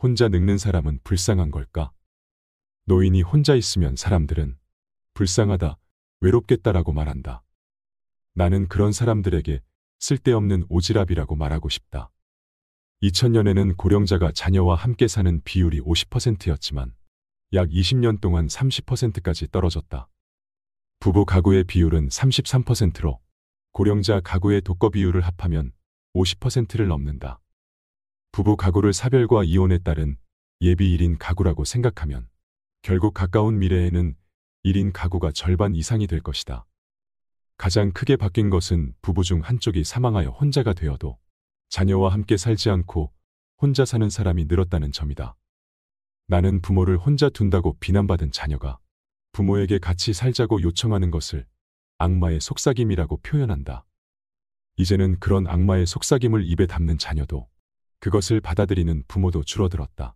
혼자 늙는 사람은 불쌍한 걸까? 노인이 혼자 있으면 사람들은 불쌍하다, 외롭겠다라고 말한다. 나는 그런 사람들에게 쓸데없는 오지랖이라고 말하고 싶다. 2000년에는 고령자가 자녀와 함께 사는 비율이 50%였지만 약 20년 동안 30%까지 떨어졌다. 부부 가구의 비율은 33%로 고령자 가구의 독거 비율을 합하면 50%를 넘는다. 부부 가구를 사별과 이혼에 따른 예비 1인 가구라고 생각하면 결국 가까운 미래에는 1인 가구가 절반 이상이 될 것이다. 가장 크게 바뀐 것은 부부 중 한쪽이 사망하여 혼자가 되어도 자녀와 함께 살지 않고 혼자 사는 사람이 늘었다는 점이다. 나는 부모를 혼자 둔다고 비난받은 자녀가 부모에게 같이 살자고 요청하는 것을 악마의 속삭임이라고 표현한다. 이제는 그런 악마의 속삭임을 입에 담는 자녀도 그것을 받아들이는 부모도 줄어들었다.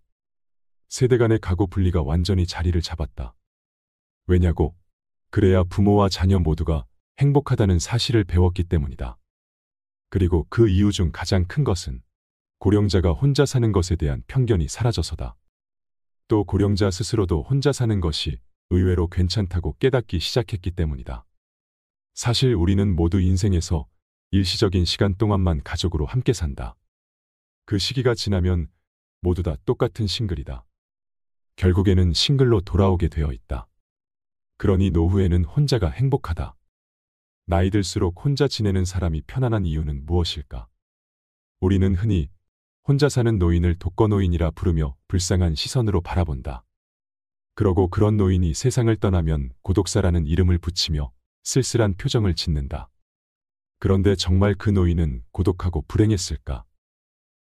세대 간의 가구 분리가 완전히 자리를 잡았다. 왜냐고? 그래야 부모와 자녀 모두가 행복하다는 사실을 배웠기 때문이다. 그리고 그 이유 중 가장 큰 것은 고령자가 혼자 사는 것에 대한 편견이 사라져서다. 또 고령자 스스로도 혼자 사는 것이 의외로 괜찮다고 깨닫기 시작했기 때문이다. 사실 우리는 모두 인생에서 일시적인 시간 동안만 가족으로 함께 산다. 그 시기가 지나면 모두 다 똑같은 싱글이다. 결국에는 싱글로 돌아오게 되어 있다. 그러니 노후에는 혼자가 행복하다. 나이 들수록 혼자 지내는 사람이 편안한 이유는 무엇일까? 우리는 흔히 혼자 사는 노인을 독거노인이라 부르며 불쌍한 시선으로 바라본다. 그러고 그런 노인이 세상을 떠나면 고독사라는 이름을 붙이며 쓸쓸한 표정을 짓는다. 그런데 정말 그 노인은 고독하고 불행했을까?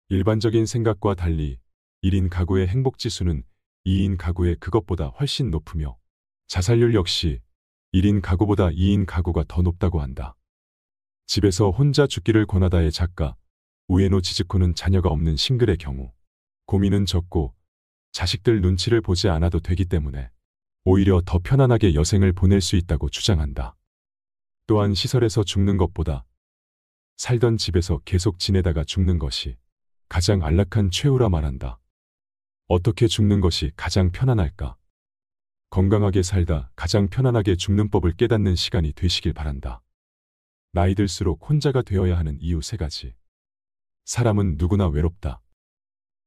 일반적인 생각과 달리 1인 가구의 행복지수는 2인 가구의 그것보다 훨씬 높으며 자살률 역시 1인 가구보다 2인 가구가 더 높다고 한다. 집에서 혼자 죽기를 권하다의 작가 우에노 지즈코는 자녀가 없는 싱글의 경우 고민은 적고 자식들 눈치를 보지 않아도 되기 때문에 오히려 더 편안하게 여생을 보낼 수 있다고 주장한다. 또한 시설에서 죽는 것보다 살던 집에서 계속 지내다가 죽는 것이 가장 안락한 최후라 말한다. 어떻게 죽는 것이 가장 편안할까? 건강하게 살다 가장 편안하게 죽는 법을 깨닫는 시간이 되시길 바란다. 나이 들수록 혼자가 되어야 하는 이유 3가지. 사람은 누구나 외롭다.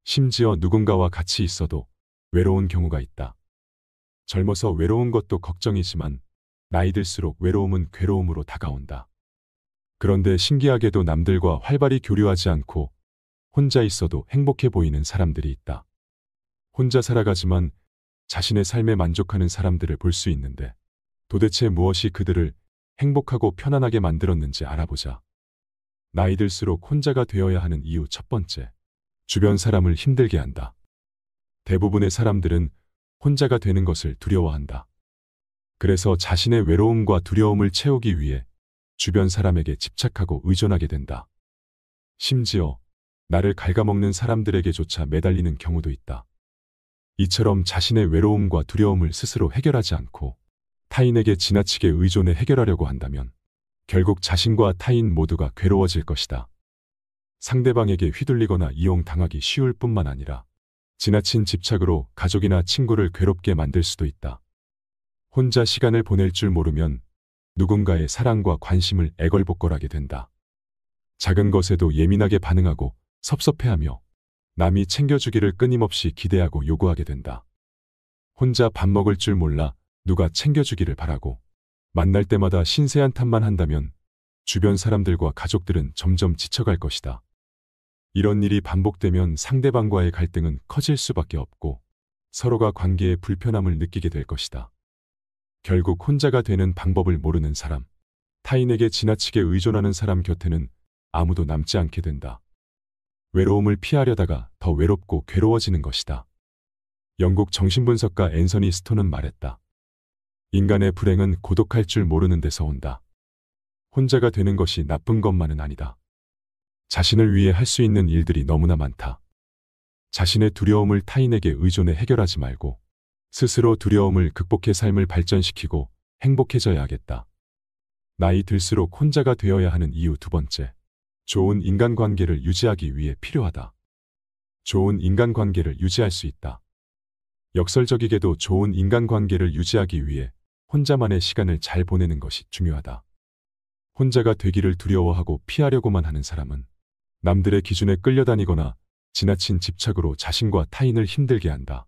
심지어 누군가와 같이 있어도 외로운 경우가 있다. 젊어서 외로운 것도 걱정이지만 나이 들수록 외로움은 괴로움으로 다가온다. 그런데 신기하게도 남들과 활발히 교류하지 않고 혼자 있어도 행복해 보이는 사람들이 있다. 혼자 살아가지만 자신의 삶에 만족하는 사람들을 볼 수 있는데 도대체 무엇이 그들을 행복하고 편안하게 만들었는지 알아보자. 나이 들수록 혼자가 되어야 하는 이유 1번째. 주변 사람을 힘들게 한다. 대부분의 사람들은 혼자가 되는 것을 두려워한다. 그래서 자신의 외로움과 두려움을 채우기 위해 주변 사람에게 집착하고 의존하게 된다. 심지어 나를 갉아먹는 사람들에게조차 매달리는 경우도 있다. 이처럼 자신의 외로움과 두려움을 스스로 해결하지 않고 타인에게 지나치게 의존해 해결하려고 한다면 결국 자신과 타인 모두가 괴로워질 것이다. 상대방에게 휘둘리거나 이용당하기 쉬울 뿐만 아니라 지나친 집착으로 가족이나 친구를 괴롭게 만들 수도 있다. 혼자 시간을 보낼 줄 모르면 누군가의 사랑과 관심을 애걸복걸하게 된다. 작은 것에도 예민하게 반응하고 섭섭해하며 남이 챙겨주기를 끊임없이 기대하고 요구하게 된다. 혼자 밥 먹을 줄 몰라 누가 챙겨주기를 바라고 만날 때마다 신세한 탓만 한다면 주변 사람들과 가족들은 점점 지쳐갈 것이다. 이런 일이 반복되면 상대방과의 갈등은 커질 수밖에 없고 서로가 관계에 불편함을 느끼게 될 것이다. 결국 혼자가 되는 방법을 모르는 사람, 타인에게 지나치게 의존하는 사람 곁에는 아무도 남지 않게 된다. 외로움을 피하려다가 더 외롭고 괴로워지는 것이다. 영국 정신분석가 앤서니 스톤은 말했다. 인간의 불행은 고독할 줄 모르는 데서 온다. 혼자가 되는 것이 나쁜 것만은 아니다. 자신을 위해 할 수 있는 일들이 너무나 많다. 자신의 두려움을 타인에게 의존해 해결하지 말고 스스로 두려움을 극복해 삶을 발전시키고 행복해져야 하겠다. 나이 들수록 혼자가 되어야 하는 이유 2번째. 좋은 인간관계를 유지하기 위해 필요하다. 좋은 인간관계를 유지할 수 있다. 역설적이게도 좋은 인간관계를 유지하기 위해 혼자만의 시간을 잘 보내는 것이 중요하다. 혼자가 되기를 두려워하고 피하려고만 하는 사람은 남들의 기준에 끌려다니거나 지나친 집착으로 자신과 타인을 힘들게 한다.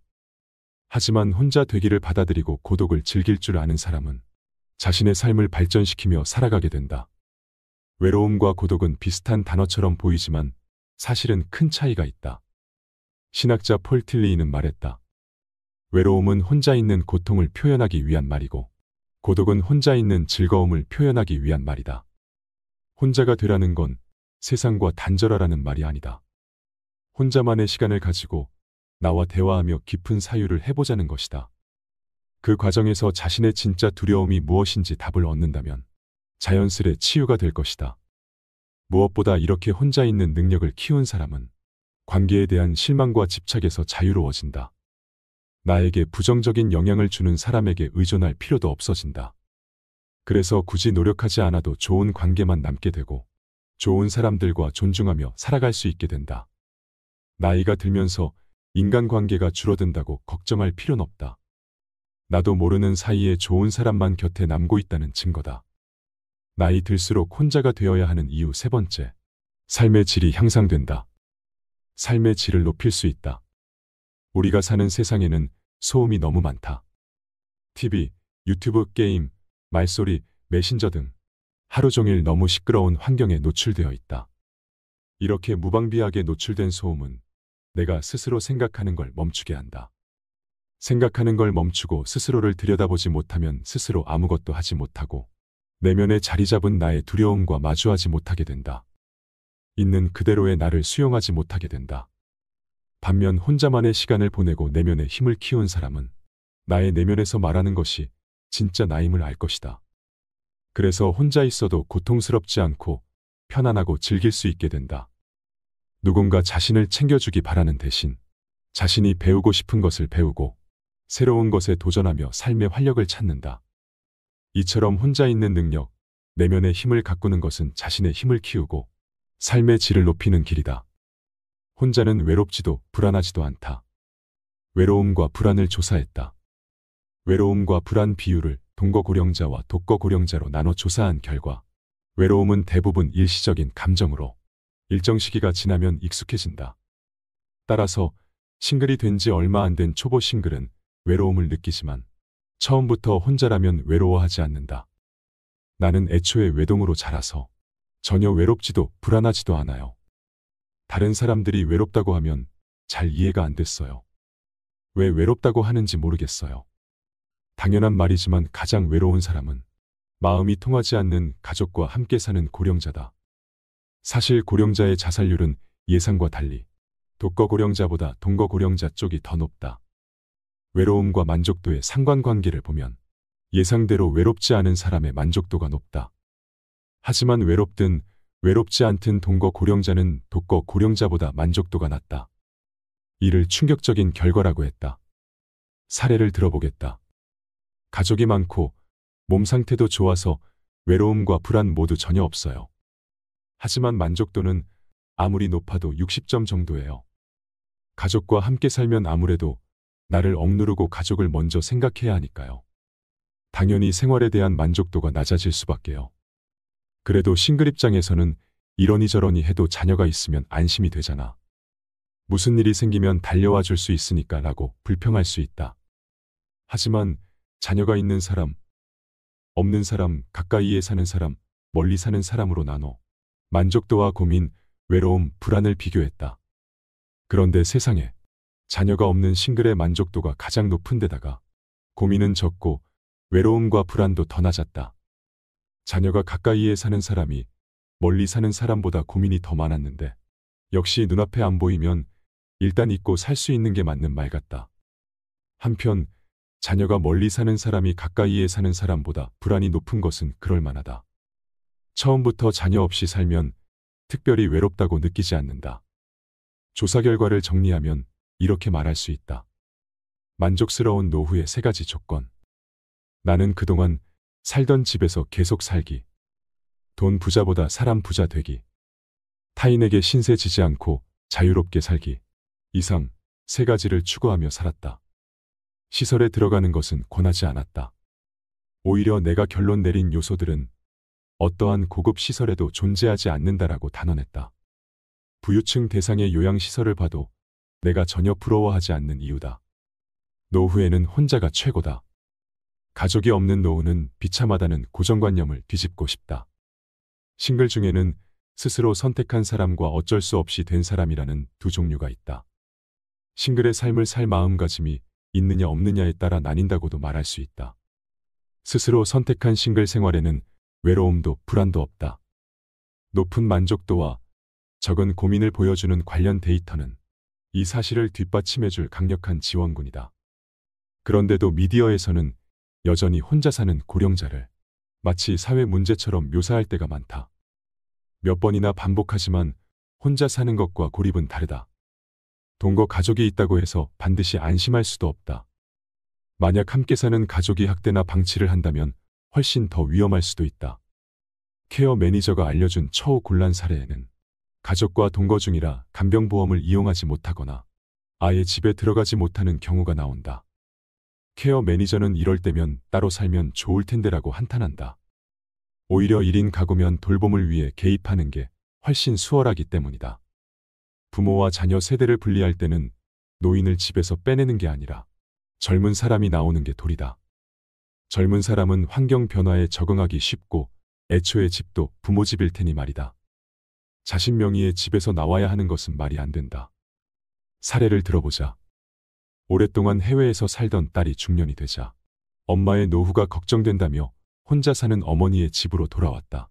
하지만 혼자 되기를 받아들이고 고독을 즐길 줄 아는 사람은 자신의 삶을 발전시키며 살아가게 된다. 외로움과 고독은 비슷한 단어처럼 보이지만 사실은 큰 차이가 있다. 신학자 폴 틸리이는 말했다. 외로움은 혼자 있는 고통을 표현하기 위한 말이고 고독은 혼자 있는 즐거움을 표현하기 위한 말이다. 혼자가 되라는 건 세상과 단절하라는 말이 아니다. 혼자만의 시간을 가지고 나와 대화하며 깊은 사유를 해보자는 것이다. 그 과정에서 자신의 진짜 두려움이 무엇인지 답을 얻는다면 자연스레 치유가 될 것이다. 무엇보다 이렇게 혼자 있는 능력을 키운 사람은 관계에 대한 실망과 집착에서 자유로워진다. 나에게 부정적인 영향을 주는 사람에게 의존할 필요도 없어진다. 그래서 굳이 노력하지 않아도 좋은 관계만 남게 되고 좋은 사람들과 존중하며 살아갈 수 있게 된다. 나이가 들면서 인간관계가 줄어든다고 걱정할 필요는 없다. 나도 모르는 사이에 좋은 사람만 곁에 남고 있다는 증거다. 나이 들수록 혼자가 되어야 하는 이유 세 번째. 삶의 질이 향상된다. 삶의 질을 높일 수 있다. 우리가 사는 세상에는 소음이 너무 많다. TV, 유튜브, 게임, 말소리, 메신저 등 하루 종일 너무 시끄러운 환경에 노출되어 있다. 이렇게 무방비하게 노출된 소음은 내가 스스로 생각하는 걸 멈추게 한다. 생각하는 걸 멈추고 스스로를 들여다보지 못하면 스스로 아무것도 하지 못하고 내면에 자리 잡은 나의 두려움과 마주하지 못하게 된다. 있는 그대로의 나를 수용하지 못하게 된다. 반면 혼자만의 시간을 보내고 내면의 힘을 키운 사람은 나의 내면에서 말하는 것이 진짜 나임을 알 것이다. 그래서 혼자 있어도 고통스럽지 않고 편안하고 즐길 수 있게 된다. 누군가 자신을 챙겨주기 바라는 대신 자신이 배우고 싶은 것을 배우고 새로운 것에 도전하며 삶의 활력을 찾는다. 이처럼 혼자 있는 능력, 내면의 힘을 가꾸는 것은 자신의 힘을 키우고 삶의 질을 높이는 길이다. 혼자는 외롭지도 불안하지도 않다. 외로움과 불안을 조사했다. 외로움과 불안 비율을 동거고령자와 독거고령자로 나눠 조사한 결과 외로움은 대부분 일시적인 감정으로 일정 시기가 지나면 익숙해진다. 따라서 싱글이 된 지 얼마 안 된 초보 싱글은 외로움을 느끼지만 처음부터 혼자라면 외로워하지 않는다. 나는 애초에 외동으로 자라서 전혀 외롭지도 불안하지도 않아요. 다른 사람들이 외롭다고 하면 잘 이해가 안 됐어요. 왜 외롭다고 하는지 모르겠어요. 당연한 말이지만 가장 외로운 사람은 마음이 통하지 않는 가족과 함께 사는 고령자다. 사실 고령자의 자살률은 예상과 달리 독거고령자보다 동거고령자 쪽이 더 높다. 외로움과 만족도의 상관관계를 보면 예상대로 외롭지 않은 사람의 만족도가 높다. 하지만 외롭든 외롭지 않든 동거고령자는 독거고령자보다 만족도가 낮다. 이를 충격적인 결과라고 했다. 사례를 들어보겠다. 가족이 많고 몸 상태도 좋아서 외로움과 불안 모두 전혀 없어요. 하지만 만족도는 아무리 높아도 60점 정도예요. 가족과 함께 살면 아무래도 나를 억누르고 가족을 먼저 생각해야 하니까요. 당연히 생활에 대한 만족도가 낮아질 수밖에요. 그래도 싱글 입장에서는 이러니 저러니 해도 자녀가 있으면 안심이 되잖아. 무슨 일이 생기면 달려와 줄 수 있으니까 라고 불평할 수 있다. 하지만 자녀가 있는 사람, 없는 사람, 가까이에 사는 사람, 멀리 사는 사람으로 나눠 만족도와 고민, 외로움, 불안을 비교했다. 그런데 세상에 자녀가 없는 싱글의 만족도가 가장 높은 데다가 고민은 적고 외로움과 불안도 더 낮았다. 자녀가 가까이에 사는 사람이 멀리 사는 사람보다 고민이 더 많았는데 역시 눈앞에 안 보이면 일단 잊고 살 수 있는 게 맞는 말 같다. 한편 자녀가 멀리 사는 사람이 가까이에 사는 사람보다 불안이 높은 것은 그럴 만하다. 처음부터 자녀 없이 살면 특별히 외롭다고 느끼지 않는다. 조사 결과를 정리하면 이렇게 말할 수 있다. 만족스러운 노후의 3가지 조건. 나는 그동안 살던 집에서 계속 살기. 돈 부자보다 사람 부자 되기. 타인에게 신세 지지 않고 자유롭게 살기. 이상, 세 가지를 추구하며 살았다. 시설에 들어가는 것은 권하지 않았다. 오히려 내가 결론 내린 요소들은 어떠한 고급 시설에도 존재하지 않는다라고 단언했다. 부유층 대상의 요양시설을 봐도 내가 전혀 부러워하지 않는 이유다. 노후에는 혼자가 최고다. 가족이 없는 노후는 비참하다는 고정관념을 뒤집고 싶다. 싱글 중에는 스스로 선택한 사람과 어쩔 수 없이 된 사람이라는 두 종류가 있다. 싱글의 삶을 살 마음가짐이 있느냐 없느냐에 따라 나뉜다고도 말할 수 있다. 스스로 선택한 싱글 생활에는 외로움도 불안도 없다. 높은 만족도와 적은 고민을 보여주는 관련 데이터는 이 사실을 뒷받침해줄 강력한 지원군이다. 그런데도 미디어에서는 여전히 혼자 사는 고령자를 마치 사회 문제처럼 묘사할 때가 많다. 몇 번이나 반복하지만 혼자 사는 것과 고립은 다르다. 동거 가족이 있다고 해서 반드시 안심할 수도 없다. 만약 함께 사는 가족이 학대나 방치를 한다면 훨씬 더 위험할 수도 있다. 케어 매니저가 알려준 처우곤란 사례에는 가족과 동거 중이라 간병보험을 이용하지 못하거나 아예 집에 들어가지 못하는 경우가 나온다. 케어 매니저는 이럴 때면 따로 살면 좋을 텐데라고 한탄한다. 오히려 1인 가구면 돌봄을 위해 개입하는 게 훨씬 수월하기 때문이다. 부모와 자녀 세대를 분리할 때는 노인을 집에서 빼내는 게 아니라 젊은 사람이 나오는 게 도리다. 젊은 사람은 환경 변화에 적응하기 쉽고 애초에 집도 부모 집일 테니 말이다. 자신 명의의 집에서 나와야 하는 것은 말이 안 된다. 사례를 들어보자. 오랫동안 해외에서 살던 딸이 중년이 되자 엄마의 노후가 걱정된다며 혼자 사는 어머니의 집으로 돌아왔다.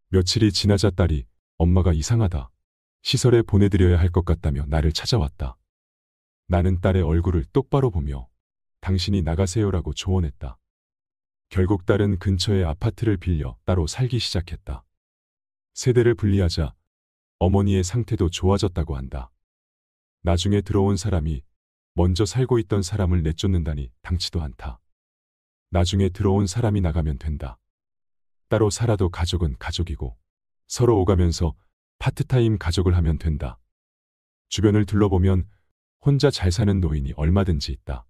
며칠이 지나자 딸이 엄마가 이상하다. 시설에 보내드려야 할 것 같다며 나를 찾아왔다. 나는 딸의 얼굴을 똑바로 보며 당신이 나가세요라고 조언했다. 결국 딸은 근처의 아파트를 빌려 따로 살기 시작했다. 세대를 분리하자 어머니의 상태도 좋아졌다고 한다. 나중에 들어온 사람이 먼저 살고 있던 사람을 내쫓는다니 당치도 않다. 나중에 들어온 사람이 나가면 된다. 따로 살아도 가족은 가족이고 서로 오가면서 파트타임 가족을 하면 된다. 주변을 둘러보면 혼자 잘 사는 노인이 얼마든지 있다.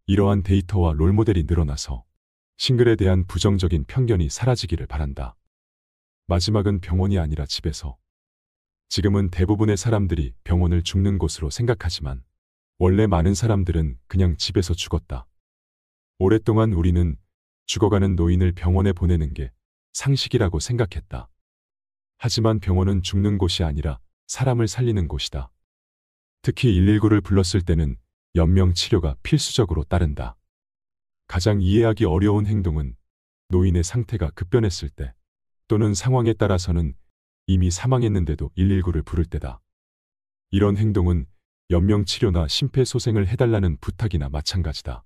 이러한 데이터와 롤모델이 늘어나서 싱글에 대한 부정적인 편견이 사라지기를 바란다. 마지막은 병원이 아니라 집에서. 지금은 대부분의 사람들이 병원을 죽는 곳으로 생각하지만 원래 많은 사람들은 그냥 집에서 죽었다. 오랫동안 우리는 죽어가는 노인을 병원에 보내는 게 상식이라고 생각했다. 하지만 병원은 죽는 곳이 아니라 사람을 살리는 곳이다. 특히 119를 불렀을 때는 연명 치료가 필수적으로 따른다. 가장 이해하기 어려운 행동은 노인의 상태가 급변했을 때 또는 상황에 따라서는 이미 사망했는데도 119를 부를 때다. 이런 행동은 연명치료나 심폐소생을 해달라는 부탁이나 마찬가지다.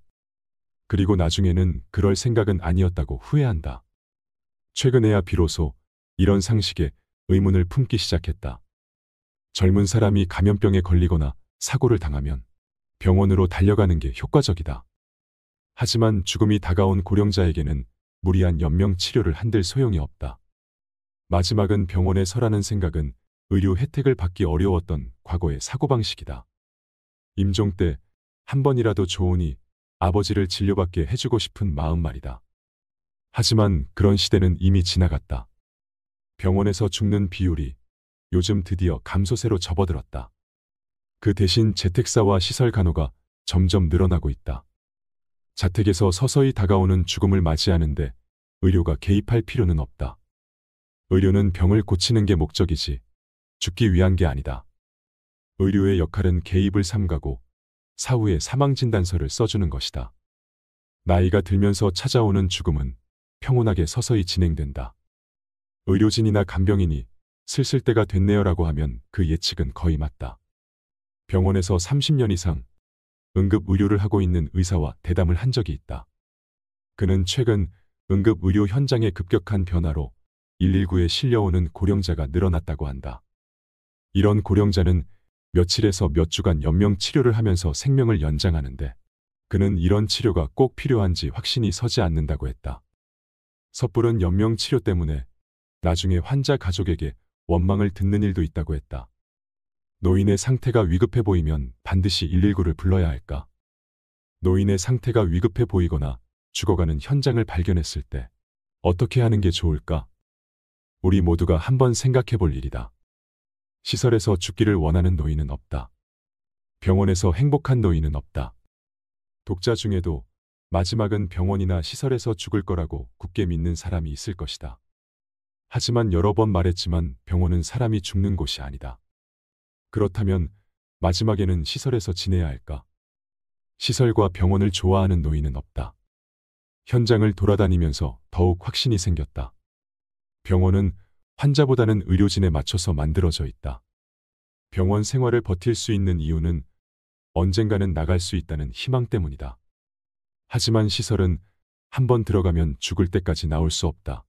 그리고 나중에는 그럴 생각은 아니었다고 후회한다. 최근에야 비로소 이런 상식에 의문을 품기 시작했다. 젊은 사람이 감염병에 걸리거나 사고를 당하면 병원으로 달려가는 게 효과적이다. 하지만 죽음이 다가온 고령자에게는 무리한 연명치료를 한들 소용이 없다. 마지막은 병원에 서라는 생각은 의료 혜택을 받기 어려웠던 과거의 사고방식이다. 임종 때 한 번이라도 좋으니 아버지를 진료받게 해주고 싶은 마음 말이다. 하지만 그런 시대는 이미 지나갔다. 병원에서 죽는 비율이 요즘 드디어 감소세로 접어들었다. 그 대신 재택사와 시설 간호가 점점 늘어나고 있다. 자택에서 서서히 다가오는 죽음을 맞이하는데 의료가 개입할 필요는 없다. 의료는 병을 고치는 게 목적이지 죽기 위한 게 아니다. 의료의 역할은 개입을 삼가고 사후에 사망진단서를 써주는 것이다. 나이가 들면서 찾아오는 죽음은 평온하게 서서히 진행된다. 의료진이나 간병인이 슬슬 때가 됐네요라고 하면 그 예측은 거의 맞다. 병원에서 30년 이상 응급의료를 하고 있는 의사와 대담을 한 적이 있다. 그는 최근 응급의료 현장의 급격한 변화로 119에 실려오는 고령자가 늘어났다고 한다. 이런 고령자는 며칠에서 몇 주간 연명치료를 하면서 생명을 연장하는데 그는 이런 치료가 꼭 필요한지 확신이 서지 않는다고 했다. 섣부른 연명치료 때문에 나중에 환자 가족에게 원망을 듣는 일도 있다고 했다. 노인의 상태가 위급해 보이면 반드시 119를 불러야 할까? 노인의 상태가 위급해 보이거나 죽어가는 현장을 발견했을 때 어떻게 하는 게 좋을까? 우리 모두가 한번 생각해 볼 일이다. 시설에서 죽기를 원하는 노인은 없다. 병원에서 행복한 노인은 없다. 독자 중에도 마지막은 병원이나 시설에서 죽을 거라고 굳게 믿는 사람이 있을 것이다. 하지만 여러 번 말했지만 병원은 사람이 죽는 곳이 아니다. 그렇다면 마지막에는 시설에서 지내야 할까? 시설과 병원을 좋아하는 노인은 없다. 현장을 돌아다니면서 더욱 확신이 생겼다. 병원은 환자보다는 의료진에 맞춰서 만들어져 있다. 병원 생활을 버틸 수 있는 이유는 언젠가는 나갈 수 있다는 희망 때문이다. 하지만 시설은 한번 들어가면 죽을 때까지 나올 수 없다.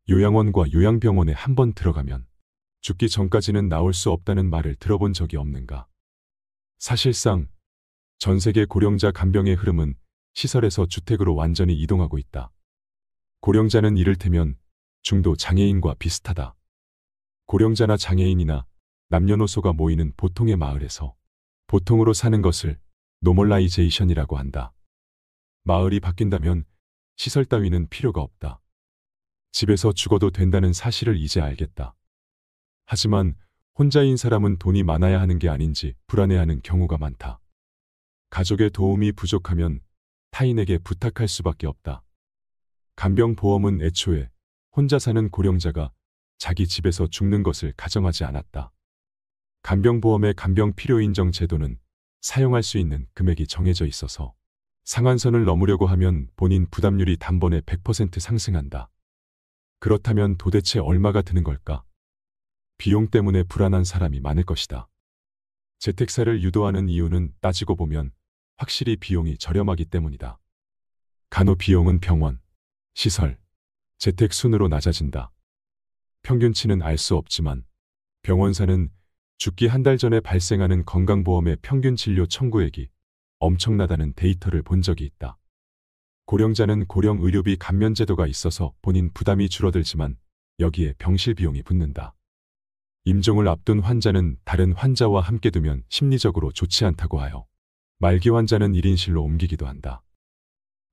요양원과 요양병원에 한번 들어가면 죽기 전까지는 나올 수 없다는 말을 들어본 적이 없는가? 사실상 전 세계 고령자 간병의 흐름은 시설에서 주택으로 완전히 이동하고 있다. 고령자는 이를테면 중도 장애인과 비슷하다. 고령자나 장애인이나 남녀노소가 모이는 보통의 마을에서 보통으로 사는 것을 노멀라이제이션이라고 한다. 마을이 바뀐다면 시설 따위는 필요가 없다. 집에서 죽어도 된다는 사실을 이제 알겠다. 하지만 혼자인 사람은 돈이 많아야 하는 게 아닌지 불안해하는 경우가 많다. 가족의 도움이 부족하면 타인에게 부탁할 수밖에 없다. 간병보험은 애초에 혼자 사는 고령자가 자기 집에서 죽는 것을 가정하지 않았다. 간병보험의 간병필요인정 제도는 사용할 수 있는 금액이 정해져 있어서 상한선을 넘으려고 하면 본인 부담률이 단번에 100% 상승한다. 그렇다면 도대체 얼마가 드는 걸까? 비용 때문에 불안한 사람이 많을 것이다. 재택사를 유도하는 이유는 따지고 보면 확실히 비용이 저렴하기 때문이다. 간호비용은 병원, 시설, 재택 순으로 낮아진다. 평균치는 알 수 없지만 병원사는 죽기 한 달 전에 발생하는 건강보험의 평균 진료 청구액이 엄청나다는 데이터를 본 적이 있다. 고령자는 고령의료비 감면제도가 있어서 본인 부담이 줄어들지만 여기에 병실 비용이 붙는다. 임종을 앞둔 환자는 다른 환자와 함께 두면 심리적으로 좋지 않다고 하여 말기 환자는 1인실로 옮기기도 한다.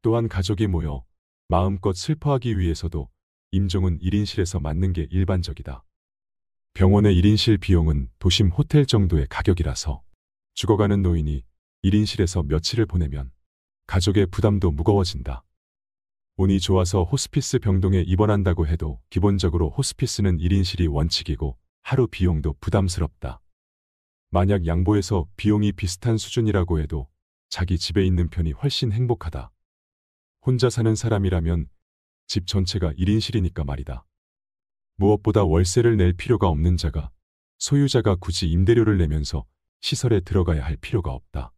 또한 가족이 모여 마음껏 슬퍼하기 위해서도 임종은 1인실에서 맞는 게 일반적이다. 병원의 1인실 비용은 도심 호텔 정도의 가격이라서 죽어가는 노인이 1인실에서 며칠을 보내면 가족의 부담도 무거워진다. 운이 좋아서 호스피스 병동에 입원한다고 해도 기본적으로 호스피스는 1인실이 원칙이고 하루 비용도 부담스럽다. 만약 양보해서 비용이 비슷한 수준이라고 해도 자기 집에 있는 편이 훨씬 행복하다. 혼자 사는 사람이라면 집 전체가 1인실이니까 말이다. 무엇보다 월세를 낼 필요가 없는 자가 소유자가 굳이 임대료를 내면서 시설에 들어가야 할 필요가 없다.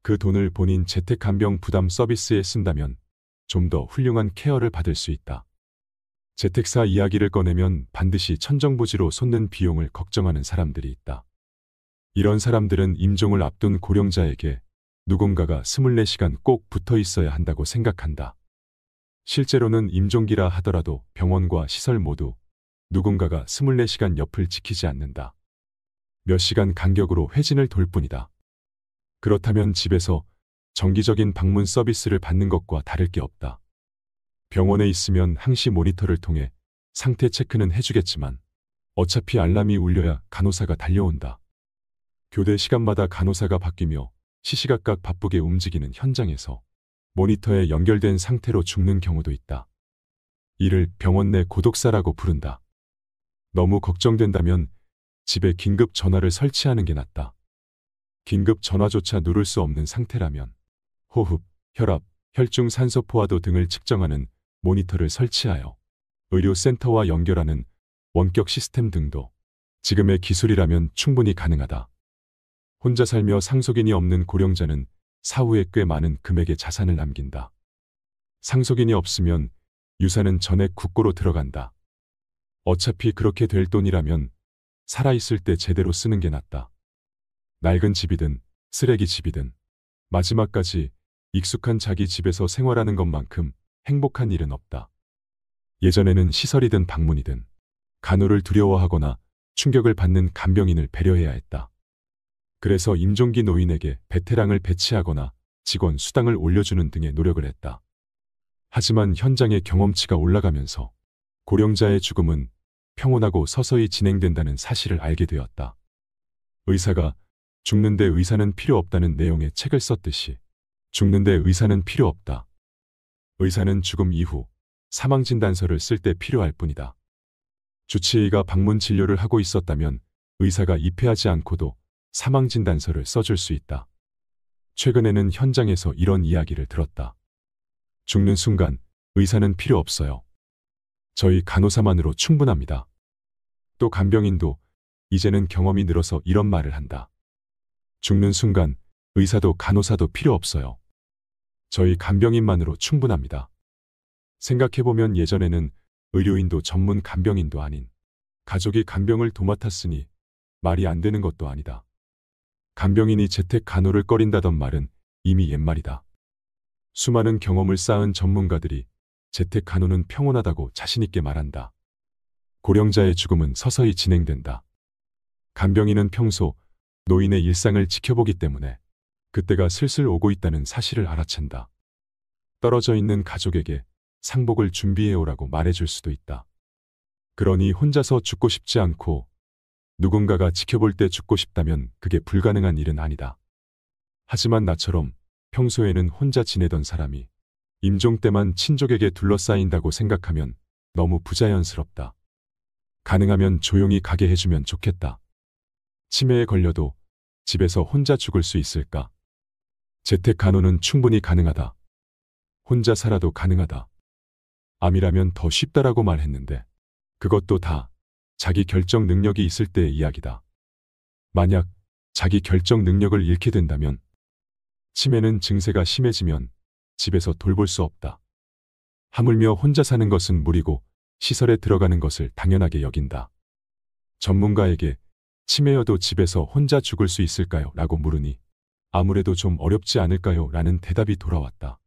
그 돈을 본인 재택간병 부담 서비스에 쓴다면 좀 더 훌륭한 케어를 받을 수 있다. 재택사 이야기를 꺼내면 반드시 천정부지로 솟는 비용을 걱정하는 사람들이 있다. 이런 사람들은 임종을 앞둔 고령자에게 누군가가 24시간 꼭 붙어 있어야 한다고 생각한다. 실제로는 임종기라 하더라도 병원과 시설 모두 누군가가 24시간 옆을 지키지 않는다. 몇 시간 간격으로 회진을 돌 뿐이다. 그렇다면 집에서 정기적인 방문 서비스를 받는 것과 다를 게 없다. 병원에 있으면 항시 모니터를 통해 상태 체크는 해주겠지만 어차피 알람이 울려야 간호사가 달려온다. 교대 시간마다 간호사가 바뀌며 시시각각 바쁘게 움직이는 현장에서 모니터에 연결된 상태로 죽는 경우도 있다. 이를 병원 내 고독사라고 부른다. 너무 걱정된다면 집에 긴급 전화를 설치하는 게 낫다. 긴급 전화조차 누를 수 없는 상태라면 호흡, 혈압, 혈중 산소 포화도 등을 측정하는 모니터를 설치하여 의료센터와 연결하는 원격 시스템 등도 지금의 기술이라면 충분히 가능하다. 혼자 살며 상속인이 없는 고령자는 사후에 꽤 많은 금액의 자산을 남긴다. 상속인이 없으면 유산은 전액 국고로 들어간다. 어차피 그렇게 될 돈이라면 살아있을 때 제대로 쓰는 게 낫다. 낡은 집이든 쓰레기 집이든 마지막까지 익숙한 자기 집에서 생활하는 것만큼 행복한 일은 없다. 예전에는 시설이든 방문이든 간호를 두려워하거나 충격을 받는 간병인을 배려해야 했다. 그래서 임종기 노인에게 베테랑을 배치하거나 직원 수당을 올려주는 등의 노력을 했다. 하지만 현장의 경험치가 올라가면서 고령자의 죽음은 평온하고 서서히 진행된다는 사실을 알게 되었다. 의사가 죽는데 의사는 필요 없다는 내용의 책을 썼듯이 죽는데 의사는 필요 없다. 의사는 죽음 이후 사망진단서를 쓸 때 필요할 뿐이다. 주치의가 방문 진료를 하고 있었다면 의사가 입회하지 않고도 사망진단서를 써줄 수 있다. 최근에는 현장에서 이런 이야기를 들었다. 죽는 순간 의사는 필요 없어요. 저희 간호사만으로 충분합니다. 또 간병인도 이제는 경험이 늘어서 이런 말을 한다. 죽는 순간 의사도 간호사도 필요 없어요. 저희 간병인만으로 충분합니다. 생각해보면 예전에는 의료인도 전문 간병인도 아닌 가족이 간병을 도맡았으니 말이 안 되는 것도 아니다. 간병인이 재택 간호를 꺼린다던 말은 이미 옛말이다. 수많은 경험을 쌓은 전문가들이 재택 간호는 평온하다고 자신있게 말한다. 고령자의 죽음은 서서히 진행된다. 간병인은 평소 노인의 일상을 지켜보기 때문에 그때가 슬슬 오고 있다는 사실을 알아챈다. 떨어져 있는 가족에게 상복을 준비해오라고 말해줄 수도 있다. 그러니 혼자서 죽고 싶지 않고 누군가가 지켜볼 때 죽고 싶다면 그게 불가능한 일은 아니다. 하지만 나처럼 평소에는 혼자 지내던 사람이 임종 때만 친족에게 둘러싸인다고 생각하면 너무 부자연스럽다. 가능하면 조용히 가게 해주면 좋겠다. 치매에 걸려도 집에서 혼자 죽을 수 있을까? 재택 간호는 충분히 가능하다. 혼자 살아도 가능하다. 암이라면 더 쉽다라고 말했는데 그것도 다 자기 결정 능력이 있을 때의 이야기다. 만약 자기 결정 능력을 잃게 된다면 치매는 증세가 심해지면 집에서 돌볼 수 없다. 하물며 혼자 사는 것은 무리고 시설에 들어가는 것을 당연하게 여긴다. 전문가에게 치매여도 집에서 혼자 죽을 수 있을까요? 라고 물으니 아무래도 좀 어렵지 않을까요? 라는 대답이 돌아왔다.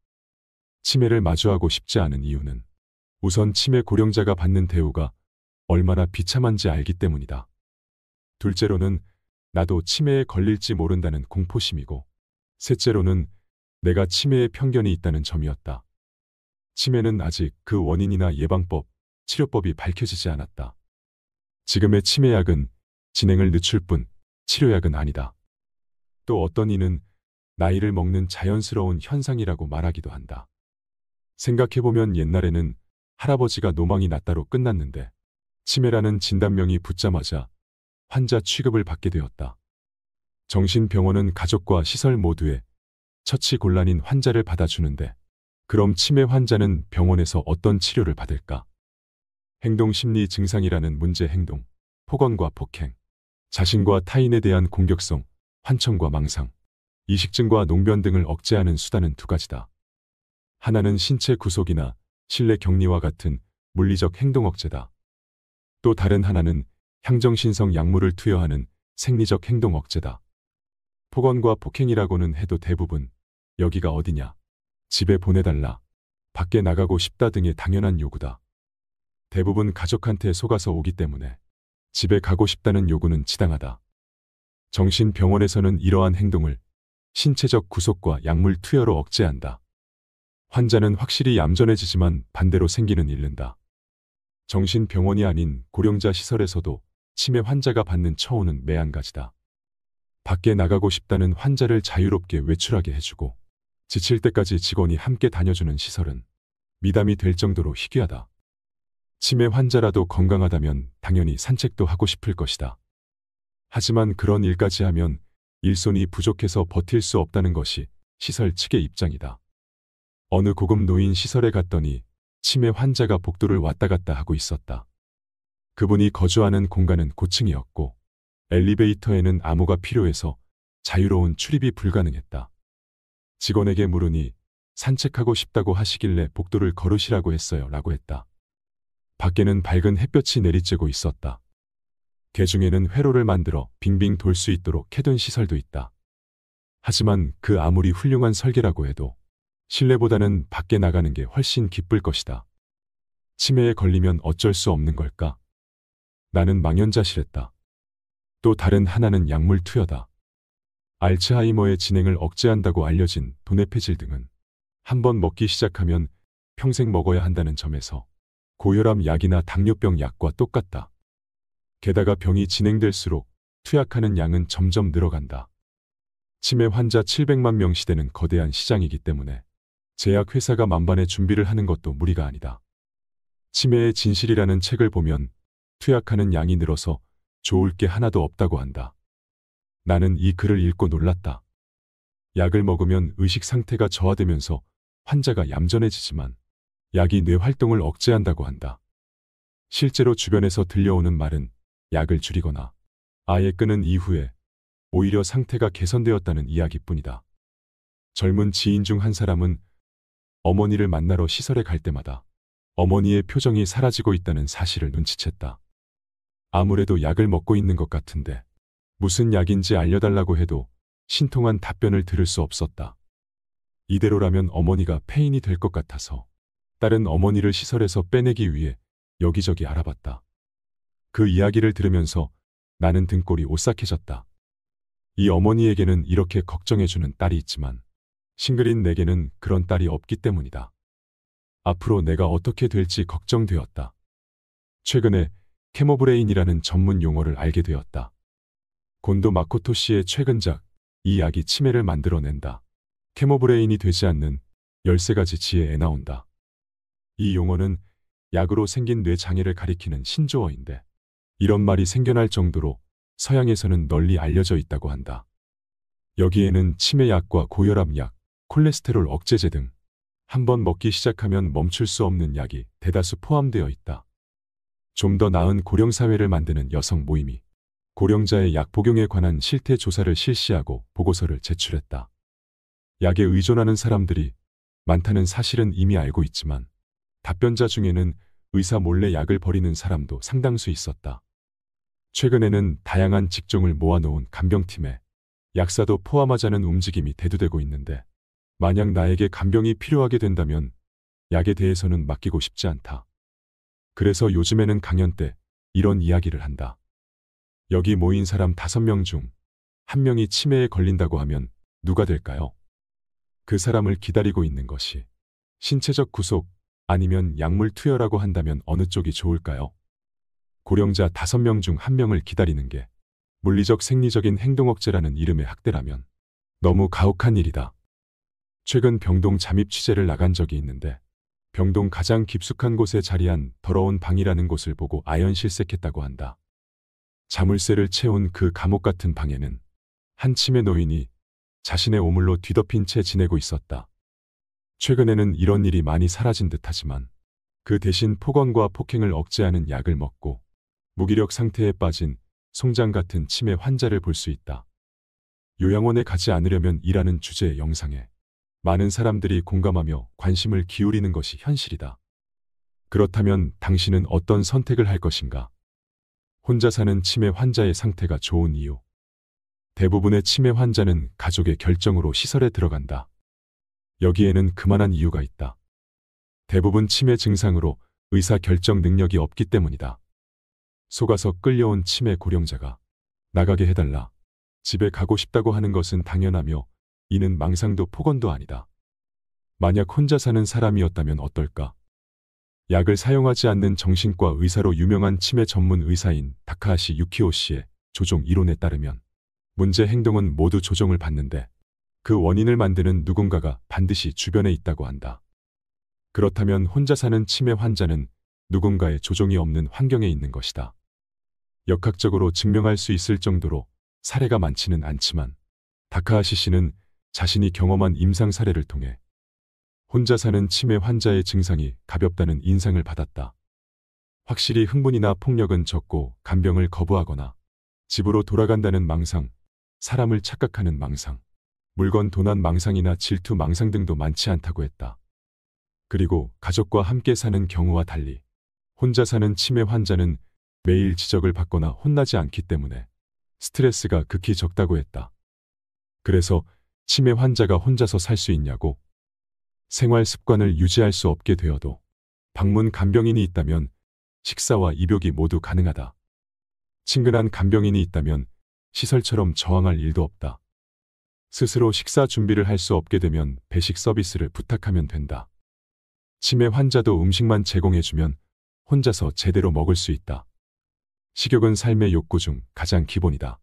치매를 마주하고 싶지 않은 이유는 우선 치매 고령자가 받는 대우가 얼마나 비참한지 알기 때문이다. 둘째로는 나도 치매에 걸릴지 모른다는 공포심이고 셋째로는 내가 치매에 편견이 있다는 점이었다. 치매는 아직 그 원인이나 예방법, 치료법이 밝혀지지 않았다. 지금의 치매약은 진행을 늦출 뿐 치료약은 아니다. 또 어떤 이는 나이를 먹는 자연스러운 현상이라고 말하기도 한다. 생각해보면 옛날에는 할아버지가 노망이 났다로 끝났는데 치매라는 진단명이 붙자마자 환자 취급을 받게 되었다. 정신병원은 가족과 시설 모두에 처치곤란인 환자를 받아주는데 그럼 치매 환자는 병원에서 어떤 치료를 받을까? 행동심리 증상이라는 문제 행동, 폭언과 폭행, 자신과 타인에 대한 공격성, 환청과 망상, 이식증과 농변 등을 억제하는 수단은 두 가지다. 하나는 신체 구속이나 실내 격리와 같은 물리적 행동 억제다. 또 다른 하나는 향정신성 약물을 투여하는 생리적 행동 억제다. 폭언과 폭행이라고는 해도 대부분 여기가 어디냐, 집에 보내달라, 밖에 나가고 싶다 등의 당연한 요구다. 대부분 가족한테 속아서 오기 때문에 집에 가고 싶다는 요구는 지당하다. 정신병원에서는 이러한 행동을 신체적 구속과 약물 투여로 억제한다. 환자는 확실히 얌전해지지만 반대로 생기는 잃는다. 정신병원이 아닌 고령자 시설에서도 치매 환자가 받는 처우는 매한가지다. 밖에 나가고 싶다는 환자를 자유롭게 외출하게 해주고 지칠 때까지 직원이 함께 다녀주는 시설은 미담이 될 정도로 희귀하다. 치매 환자라도 건강하다면 당연히 산책도 하고 싶을 것이다. 하지만 그런 일까지 하면 일손이 부족해서 버틸 수 없다는 것이 시설 측의 입장이다. 어느 고급 노인 시설에 갔더니 치매 환자가 복도를 왔다 갔다 하고 있었다. 그분이 거주하는 공간은 고층이었고 엘리베이터에는 암호가 필요해서 자유로운 출입이 불가능했다. 직원에게 물으니 산책하고 싶다고 하시길래 복도를 걸으시라고 했어요 라고 했다. 밖에는 밝은 햇볕이 내리쬐고 있었다. 개중에는 회로를 만들어 빙빙 돌 수 있도록 해둔 시설도 있다. 하지만 그 아무리 훌륭한 설계라고 해도 실내보다는 밖에 나가는 게 훨씬 기쁠 것이다. 치매에 걸리면 어쩔 수 없는 걸까? 나는 망연자실했다. 또 다른 하나는 약물 투여다. 알츠하이머의 진행을 억제한다고 알려진 도네페질 등은 한번 먹기 시작하면 평생 먹어야 한다는 점에서 고혈압 약이나 당뇨병 약과 똑같다. 게다가 병이 진행될수록 투약하는 양은 점점 늘어간다. 치매 환자 700만 명 시대는 거대한 시장이기 때문에 제약회사가 만반의 준비를 하는 것도 무리가 아니다. 치매의 진실이라는 책을 보면 투약하는 양이 늘어서 좋을 게 하나도 없다고 한다. 나는 이 글을 읽고 놀랐다. 약을 먹으면 의식 상태가 저하되면서 환자가 얌전해지지만 약이 뇌 활동을 억제한다고 한다. 실제로 주변에서 들려오는 말은 약을 줄이거나 아예 끊은 이후에 오히려 상태가 개선되었다는 이야기뿐이다. 젊은 지인 중 한 사람은 어머니를 만나러 시설에 갈 때마다 어머니의 표정이 사라지고 있다는 사실을 눈치챘다. 아무래도 약을 먹고 있는 것 같은데 무슨 약인지 알려달라고 해도 신통한 답변을 들을 수 없었다. 이대로라면 어머니가 폐인이 될 것 같아서 딸은 어머니를 시설에서 빼내기 위해 여기저기 알아봤다. 그 이야기를 들으면서 나는 등골이 오싹해졌다. 이 어머니에게는 이렇게 걱정해주는 딸이 있지만 싱글인 내게는 그런 딸이 없기 때문이다. 앞으로 내가 어떻게 될지 걱정되었다. 최근에 케모브레인이라는 전문 용어를 알게 되었다. 곤도 마코토 씨의 최근작 이 약이 치매를 만들어낸다. 케모브레인이 되지 않는 13가지 지혜에 나온다. 이 용어는 약으로 생긴 뇌 장애를 가리키는 신조어인데 이런 말이 생겨날 정도로 서양에서는 널리 알려져 있다고 한다. 여기에는 치매약과 고혈압약, 콜레스테롤 억제제 등 한번 먹기 시작하면 멈출 수 없는 약이 대다수 포함되어 있다. 좀 더 나은 고령사회를 만드는 여성 모임이 고령자의 약 복용에 관한 실태 조사를 실시하고 보고서를 제출했다. 약에 의존하는 사람들이 많다는 사실은 이미 알고 있지만 답변자 중에는 의사 몰래 약을 버리는 사람도 상당수 있었다. 최근에는 다양한 직종을 모아놓은 간병팀에 약사도 포함하자는 움직임이 대두되고 있는데 만약 나에게 간병이 필요하게 된다면 약에 대해서는 맡기고 싶지 않다. 그래서 요즘에는 강연 때 이런 이야기를 한다. 여기 모인 사람 5명 중 1명이 치매에 걸린다고 하면 누가 될까요? 그 사람을 기다리고 있는 것이 신체적 구속 아니면 약물 투여라고 한다면 어느 쪽이 좋을까요? 고령자 5명 중 1명을 기다리는 게 물리적 생리적인 행동 억제라는 이름의 학대라면 너무 가혹한 일이다. 최근 병동 잠입 취재를 나간 적이 있는데 병동 가장 깊숙한 곳에 자리한 더러운 방이라는 곳을 보고 아연실색했다고 한다. 자물쇠를 채운 그 감옥 같은 방에는 한 치매 노인이 자신의 오물로 뒤덮인 채 지내고 있었다. 최근에는 이런 일이 많이 사라진 듯하지만 그 대신 폭언과 폭행을 억제하는 약을 먹고 무기력 상태에 빠진 송장 같은 치매 환자를 볼 수 있다. 요양원에 가지 않으려면 이라는 주제의 영상에 많은 사람들이 공감하며 관심을 기울이는 것이 현실이다. 그렇다면 당신은 어떤 선택을 할 것인가? 혼자 사는 치매 환자의 상태가 좋은 이유. 대부분의 치매 환자는 가족의 결정으로 시설에 들어간다. 여기에는 그만한 이유가 있다. 대부분 치매 증상으로 의사 결정 능력이 없기 때문이다. 속아서 끌려온 치매 고령자가 나가게 해달라. 집에 가고 싶다고 하는 것은 당연하며 이는 망상도 폭언도 아니다. 만약 혼자 사는 사람이었다면 어떨까? 약을 사용하지 않는 정신과 의사로 유명한 치매 전문 의사인 다카하시 유키오 씨의 조종 이론에 따르면 문제 행동은 모두 조종을 받는데 그 원인을 만드는 누군가가 반드시 주변에 있다고 한다. 그렇다면 혼자 사는 치매 환자는 누군가의 조종이 없는 환경에 있는 것이다. 역학적으로 증명할 수 있을 정도로 사례가 많지는 않지만 다카하시 씨는 자신이 경험한 임상 사례를 통해 혼자 사는 치매 환자의 증상이 가볍다는 인상을 받았다. 확실히 흥분이나 폭력은 적고 간병을 거부하거나 집으로 돌아간다는 망상, 사람을 착각하는 망상, 물건 도난 망상이나 질투 망상 등도 많지 않다고 했다. 그리고 가족과 함께 사는 경우와 달리 혼자 사는 치매 환자는 매일 지적을 받거나 혼나지 않기 때문에 스트레스가 극히 적다고 했다. 그래서 치매 환자가 혼자서 살 수 있냐고? 생활 습관을 유지할 수 없게 되어도 방문 간병인이 있다면 식사와 입욕이 모두 가능하다. 친근한 간병인이 있다면 시설처럼 저항할 일도 없다. 스스로 식사 준비를 할 수 없게 되면 배식 서비스를 부탁하면 된다. 치매 환자도 음식만 제공해주면 혼자서 제대로 먹을 수 있다. 식욕은 삶의 욕구 중 가장 기본이다.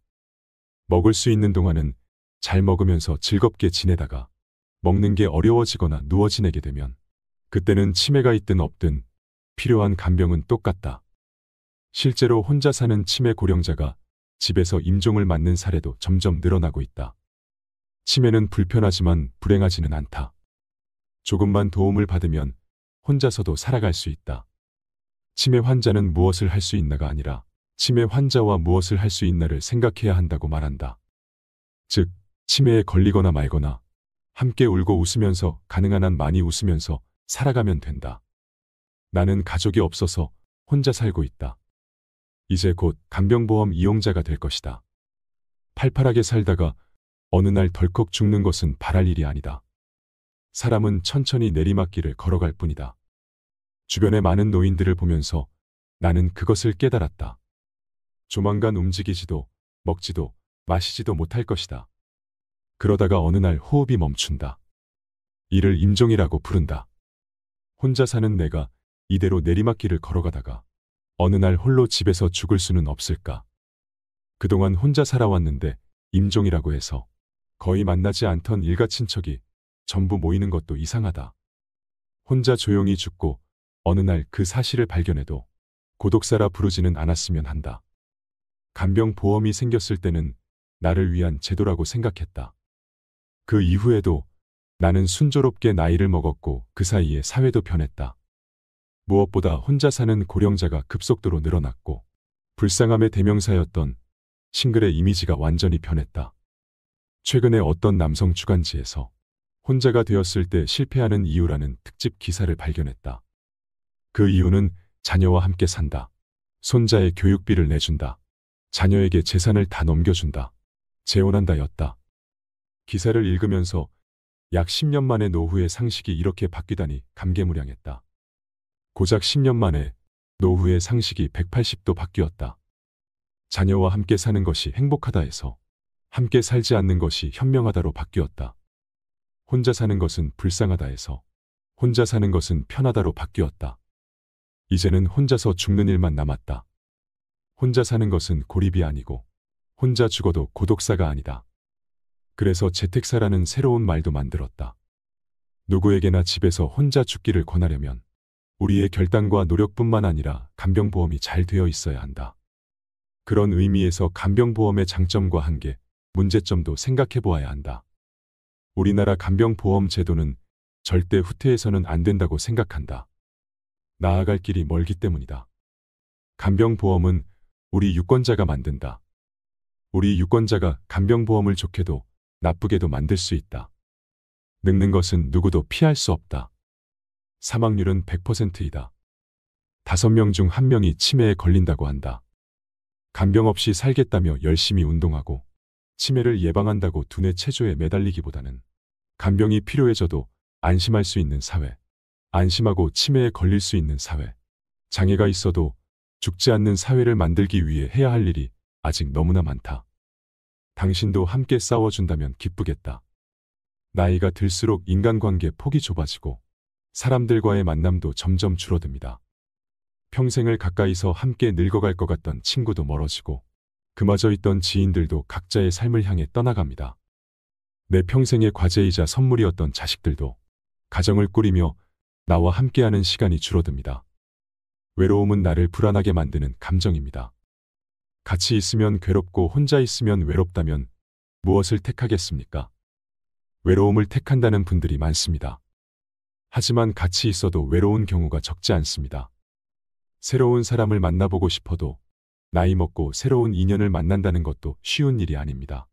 먹을 수 있는 동안은 잘 먹으면서 즐겁게 지내다가 먹는 게 어려워지거나 누워 지내게 되면 그때는 치매가 있든 없든 필요한 간병은 똑같다. 실제로 혼자 사는 치매 고령자가 집에서 임종을 맞는 사례도 점점 늘어나고 있다. 치매는 불편하지만 불행하지는 않다. 조금만 도움을 받으면 혼자서도 살아갈 수 있다. 치매 환자는 무엇을 할 수 있나가 아니라 치매 환자와 무엇을 할 수 있나를 생각해야 한다고 말한다. 즉, 치매에 걸리거나 말거나 함께 울고 웃으면서 가능한 한 많이 웃으면서 살아가면 된다. 나는 가족이 없어서 혼자 살고 있다. 이제 곧 간병보험 이용자가 될 것이다. 팔팔하게 살다가 어느 날 덜컥 죽는 것은 바랄 일이 아니다. 사람은 천천히 내리막길을 걸어갈 뿐이다. 주변의 많은 노인들을 보면서 나는 그것을 깨달았다. 조만간 움직이지도 먹지도 마시지도 못할 것이다. 그러다가 어느 날 호흡이 멈춘다. 이를 임종이라고 부른다. 혼자 사는 내가 이대로 내리막길을 걸어가다가 어느 날 홀로 집에서 죽을 수는 없을까? 그동안 혼자 살아왔는데 임종이라고 해서 거의 만나지 않던 일가 친척이 전부 모이는 것도 이상하다. 혼자 조용히 죽고 어느 날 그 사실을 발견해도 고독사라 부르지는 않았으면 한다. 간병보험이 생겼을 때는 나를 위한 제도라고 생각했다. 그 이후에도 나는 순조롭게 나이를 먹었고 그 사이에 사회도 변했다. 무엇보다 혼자 사는 고령자가 급속도로 늘어났고 불쌍함의 대명사였던 싱글의 이미지가 완전히 변했다. 최근에 어떤 남성 주간지에서 혼자가 되었을 때 실패하는 이유라는 특집 기사를 발견했다. 그 이유는 자녀와 함께 산다. 손자의 교육비를 내준다. 자녀에게 재산을 다 넘겨준다. 재혼한다 였다. 기사를 읽으면서 약 10년 만에 노후의 상식이 이렇게 바뀌다니 감개무량했다. 고작 10년 만에 노후의 상식이 180도 바뀌었다. 자녀와 함께 사는 것이 행복하다 해서 함께 살지 않는 것이 현명하다로 바뀌었다. 혼자 사는 것은 불쌍하다 해서 혼자 사는 것은 편하다로 바뀌었다. 이제는 혼자서 죽는 일만 남았다. 혼자 사는 것은 고립이 아니고 혼자 죽어도 고독사가 아니다. 그래서 재택사라는 새로운 말도 만들었다. 누구에게나 집에서 혼자 죽기를 권하려면 우리의 결단과 노력뿐만 아니라 간병보험이 잘 되어 있어야 한다. 그런 의미에서 간병보험의 장점과 한계, 문제점도 생각해 보아야 한다. 우리나라 간병보험 제도는 절대 후퇴해서는 안 된다고 생각한다. 나아갈 길이 멀기 때문이다. 간병보험은 우리 유권자가 만든다. 우리 유권자가 간병보험을 좋게도 나쁘게도 만들 수 있다. 늙는 것은 누구도 피할 수 없다. 사망률은 100%이다. 5명 중 1명이 치매에 걸린다고 한다. 간병 없이 살겠다며 열심히 운동하고 치매를 예방한다고 두뇌 체조에 매달리기보다는 간병이 필요해져도 안심할 수 있는 사회, 안심하고 치매에 걸릴 수 있는 사회, 장애가 있어도 죽지 않는 사회를 만들기 위해 해야 할 일이 아직 너무나 많다. 당신도 함께 싸워준다면 기쁘겠다. 나이가 들수록 인간관계 폭이 좁아지고 사람들과의 만남도 점점 줄어듭니다. 평생을 가까이서 함께 늙어갈 것 같던 친구도 멀어지고 그마저 있던 지인들도 각자의 삶을 향해 떠나갑니다. 내 평생의 과제이자 선물이었던 자식들도 가정을 꾸리며 나와 함께하는 시간이 줄어듭니다. 외로움은 나를 불안하게 만드는 감정입니다. 같이 있으면 괴롭고 혼자 있으면 외롭다면 무엇을 택하겠습니까? 외로움을 택한다는 분들이 많습니다. 하지만 같이 있어도 외로운 경우가 적지 않습니다. 새로운 사람을 만나보고 싶어도 나이 먹고 새로운 인연을 만난다는 것도 쉬운 일이 아닙니다.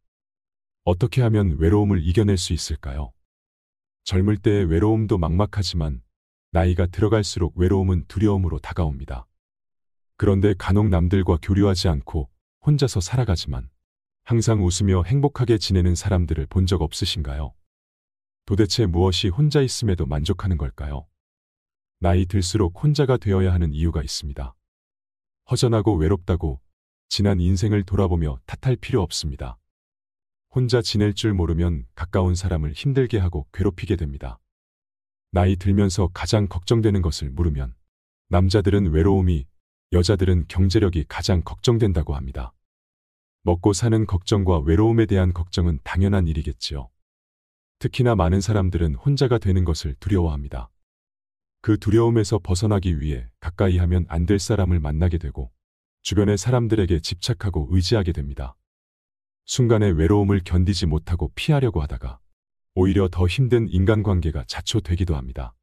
어떻게 하면 외로움을 이겨낼 수 있을까요? 젊을 때의 외로움도 막막하지만 나이가 들어갈수록 외로움은 두려움으로 다가옵니다. 그런데 간혹 남들과 교류하지 않고 혼자서 살아가지만 항상 웃으며 행복하게 지내는 사람들을 본 적 없으신가요? 도대체 무엇이 혼자 있음에도 만족하는 걸까요? 나이 들수록 혼자가 되어야 하는 이유가 있습니다. 허전하고 외롭다고 지난 인생을 돌아보며 탓할 필요 없습니다. 혼자 지낼 줄 모르면 가까운 사람을 힘들게 하고 괴롭히게 됩니다. 나이 들면서 가장 걱정되는 것을 물으면 남자들은 외로움이, 여자들은 경제력이 가장 걱정된다고 합니다. 먹고 사는 걱정과 외로움에 대한 걱정은 당연한 일이겠지요. 특히나 많은 사람들은 혼자가 되는 것을 두려워합니다. 그 두려움에서 벗어나기 위해 가까이 하면 안 될 사람을 만나게 되고 주변의 사람들에게 집착하고 의지하게 됩니다. 순간의 외로움을 견디지 못하고 피하려고 하다가 오히려 더 힘든 인간관계가 자초되기도 합니다.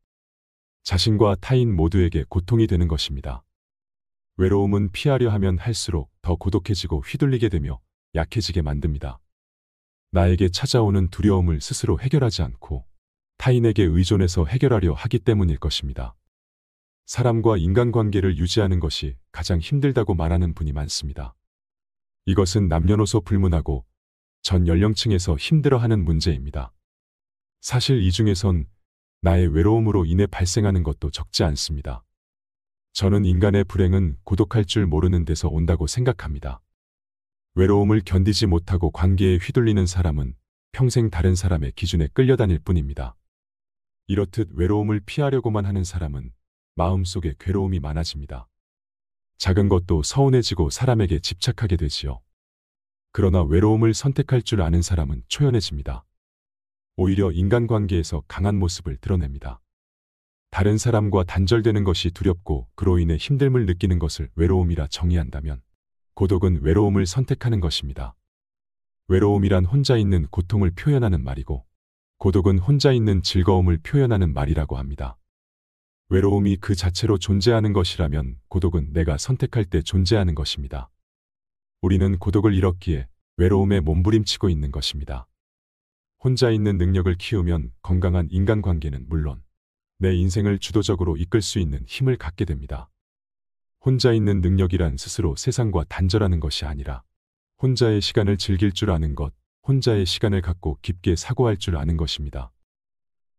자신과 타인 모두에게 고통이 되는 것입니다. 외로움은 피하려 하면 할수록 더 고독해지고 휘둘리게 되며 약해지게 만듭니다. 나에게 찾아오는 두려움을 스스로 해결하지 않고 타인에게 의존해서 해결하려 하기 때문일 것입니다. 사람과 인간관계를 유지하는 것이 가장 힘들다고 말하는 분이 많습니다. 이것은 남녀노소 불문하고 전 연령층에서 힘들어하는 문제입니다. 사실 이 중에선 나의 외로움으로 인해 발생하는 것도 적지 않습니다. 저는 인간의 불행은 고독할 줄 모르는 데서 온다고 생각합니다. 외로움을 견디지 못하고 관계에 휘둘리는 사람은 평생 다른 사람의 기준에 끌려다닐 뿐입니다. 이렇듯 외로움을 피하려고만 하는 사람은 마음속에 괴로움이 많아집니다. 작은 것도 서운해지고 사람에게 집착하게 되지요. 그러나 외로움을 선택할 줄 아는 사람은 초연해집니다. 오히려 인간관계에서 강한 모습을 드러냅니다. 다른 사람과 단절되는 것이 두렵고 그로 인해 힘듦을 느끼는 것을 외로움이라 정의한다면 고독은 외로움을 선택하는 것입니다. 외로움이란 혼자 있는 고통을 표현하는 말이고 고독은 혼자 있는 즐거움을 표현하는 말이라고 합니다. 외로움이 그 자체로 존재하는 것이라면 고독은 내가 선택할 때 존재하는 것입니다. 우리는 고독을 잃었기에 외로움에 몸부림치고 있는 것입니다. 혼자 있는 능력을 키우면 건강한 인간관계는 물론 내 인생을 주도적으로 이끌 수 있는 힘을 갖게 됩니다. 혼자 있는 능력이란 스스로 세상과 단절하는 것이 아니라 혼자의 시간을 즐길 줄 아는 것, 혼자의 시간을 갖고 깊게 사고할 줄 아는 것입니다.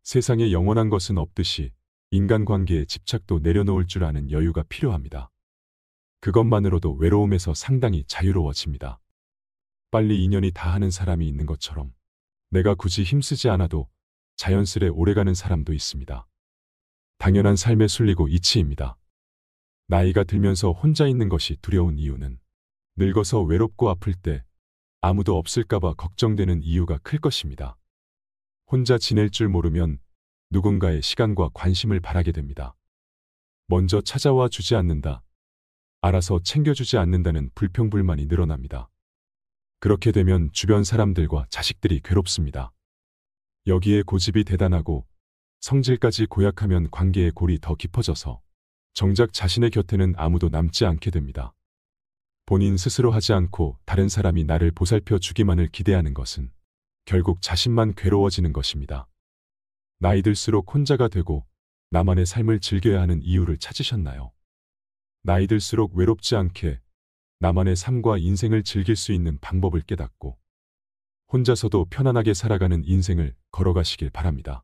세상에 영원한 것은 없듯이 인간관계에 집착도 내려놓을 줄 아는 여유가 필요합니다. 그것만으로도 외로움에서 상당히 자유로워집니다. 빨리 인연이 다하는 사람이 있는 것처럼 내가 굳이 힘쓰지 않아도 자연스레 오래가는 사람도 있습니다. 당연한 삶의 순리고 이치입니다. 나이가 들면서 혼자 있는 것이 두려운 이유는 늙어서 외롭고 아플 때 아무도 없을까봐 걱정되는 이유가 클 것입니다. 혼자 지낼 줄 모르면 누군가의 시간과 관심을 바라게 됩니다. 먼저 찾아와 주지 않는다, 알아서 챙겨주지 않는다는 불평불만이 늘어납니다. 그렇게 되면 주변 사람들과 자식들이 괴롭습니다. 여기에 고집이 대단하고 성질까지 고약하면 관계의 골이 더 깊어져서 정작 자신의 곁에는 아무도 남지 않게 됩니다. 본인 스스로 하지 않고 다른 사람이 나를 보살펴 주기만을 기대하는 것은 결국 자신만 괴로워지는 것입니다. 나이 들수록 혼자가 되고 나만의 삶을 즐겨야 하는 이유를 찾으셨나요? 나이 들수록 외롭지 않게 나만의 삶과 인생을 즐길 수 있는 방법을 깨닫고 혼자서도 편안하게 살아가는 인생을 걸어가시길 바랍니다.